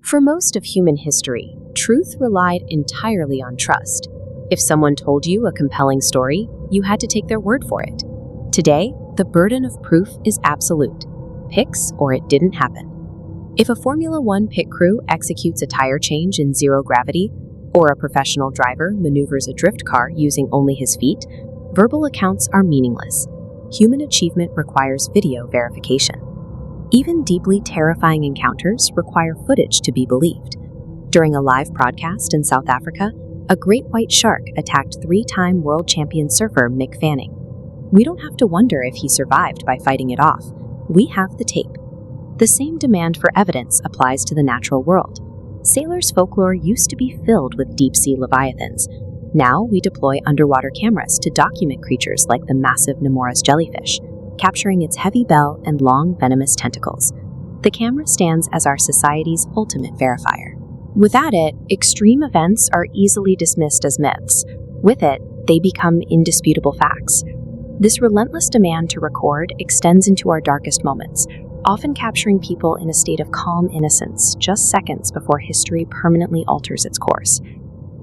For most of human history, truth relied entirely on trust. If someone told you a compelling story, you had to take their word for it. Today, the burden of proof is absolute. Pics or it didn't happen. If a Formula One pit crew executes a tire change in zero gravity, or a professional driver maneuvers a drift car using only his feet, verbal accounts are meaningless. Human achievement requires video verification. Even deeply terrifying encounters require footage to be believed. During a live broadcast in South Africa, a great white shark attacked three-time world champion surfer Mick Fanning. We don't have to wonder if he survived by fighting it off. We have the tape. The same demand for evidence applies to the natural world. Sailors' folklore used to be filled with deep-sea leviathans. Now we deploy underwater cameras to document creatures like the massive Nemours jellyfish, capturing its heavy bell and long venomous tentacles. The camera stands as our society's ultimate verifier. Without it, extreme events are easily dismissed as myths. With it, they become indisputable facts. This relentless demand to record extends into our darkest moments, often capturing people in a state of calm innocence just seconds before history permanently alters its course.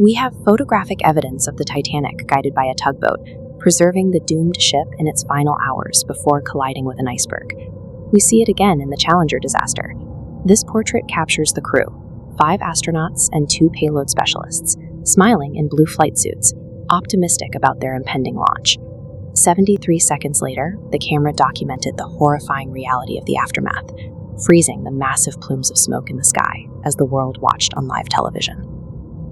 We have photographic evidence of the Titanic guided by a tugboat, preserving the doomed ship in its final hours before colliding with an iceberg. We see it again in the Challenger disaster. This portrait captures the crew, 5 astronauts and 2 payload specialists, smiling in blue flight suits, optimistic about their impending launch. 73 seconds later, the camera documented the horrifying reality of the aftermath, freezing the massive plumes of smoke in the sky as the world watched on live television.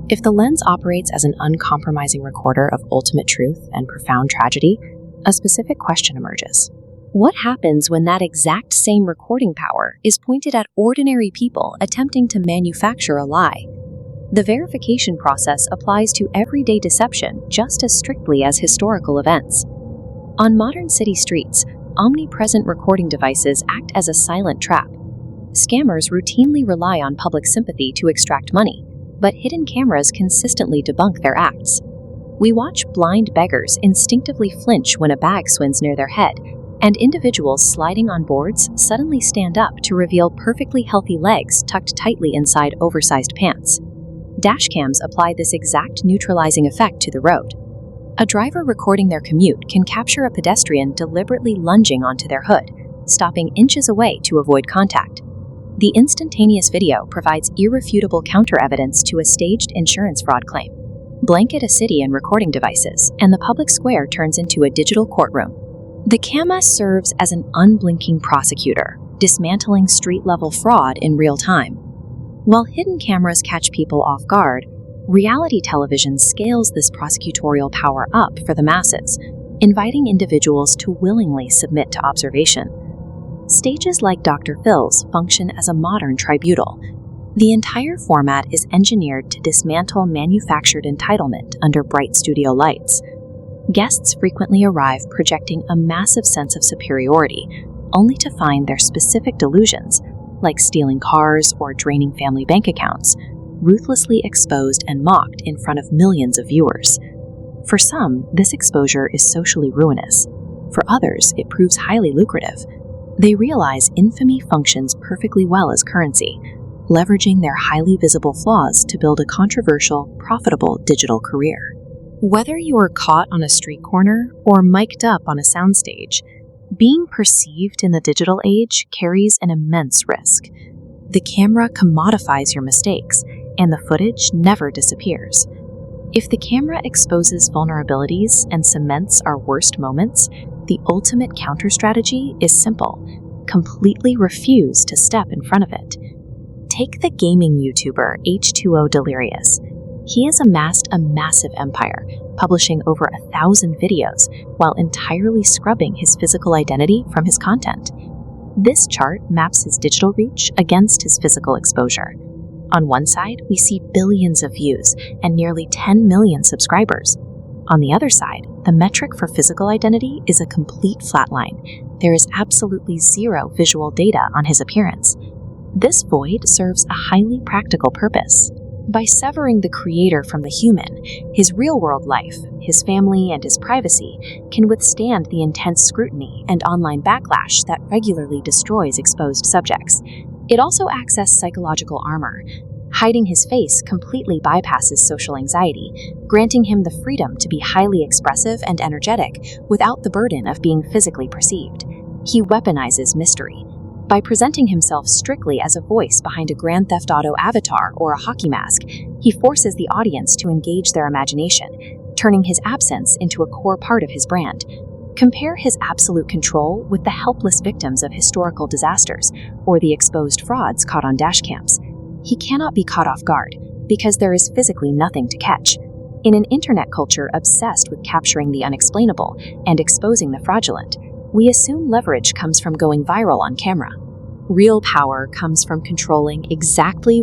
If the lens operates as an uncompromising recorder of ultimate truth and profound tragedy, a specific question emerges. What happens when that exact same recording power is pointed at ordinary people attempting to manufacture a lie? The verification process applies to everyday deception just as strictly as historical events. On modern city streets, omnipresent recording devices act as a silent trap. Scammers routinely rely on public sympathy to extract money, but hidden cameras consistently debunk their acts. We watch blind beggars instinctively flinch when a bag swims near their head, and individuals sliding on boards suddenly stand up to reveal perfectly healthy legs tucked tightly inside oversized pants. Dashcams apply this exact neutralizing effect to the road. A driver recording their commute can capture a pedestrian deliberately lunging onto their hood, stopping inches away to avoid contact. The instantaneous video provides irrefutable counter-evidence to a staged insurance fraud claim. Blanket a city in recording devices, and the public square turns into a digital courtroom. The camera serves as an unblinking prosecutor, dismantling street-level fraud in real time. While hidden cameras catch people off guard, reality television scales this prosecutorial power up for the masses, inviting individuals to willingly submit to observation. Stages like Dr. Phil's function as a modern tribunal. The entire format is engineered to dismantle manufactured entitlement under bright studio lights. Guests frequently arrive projecting a massive sense of superiority, only to find their specific delusions, like stealing cars or draining family bank accounts, ruthlessly exposed and mocked in front of millions of viewers. For some, this exposure is socially ruinous. For others, it proves highly lucrative. They realize infamy functions perfectly well as currency, leveraging their highly visible flaws to build a controversial, profitable digital career. Whether you are caught on a street corner or mic'd up on a soundstage, being perceived in the digital age carries an immense risk. The camera commodifies your mistakes, and the footage never disappears. If the camera exposes vulnerabilities and cements our worst moments, the ultimate counter-strategy is simple: completely refuse to step in front of it. Take the gaming YouTuber H2O Delirious. He has amassed a massive empire, publishing over 1,000 videos while entirely scrubbing his physical identity from his content. This chart maps his digital reach against his physical exposure. On one side, we see billions of views and nearly 10 million subscribers. On the other side, the metric for physical identity is a complete flatline. There is absolutely zero visual data on his appearance. This void serves a highly practical purpose. By severing the creator from the human, his real-world life, his family, and his privacy can withstand the intense scrutiny and online backlash that regularly destroys exposed subjects. It also acts as psychological armor. Hiding his face completely bypasses social anxiety, granting him the freedom to be highly expressive and energetic without the burden of being physically perceived. He weaponizes mystery. By presenting himself strictly as a voice behind a Grand Theft Auto avatar or a hockey mask, he forces the audience to engage their imagination, turning his absence into a core part of his brand. Compare his absolute control with the helpless victims of historical disasters or the exposed frauds caught on dashcams. He cannot be caught off guard because there is physically nothing to catch. In an internet culture obsessed with capturing the unexplainable and exposing the fraudulent, we assume leverage comes from going viral on camera. Real power comes from controlling exactly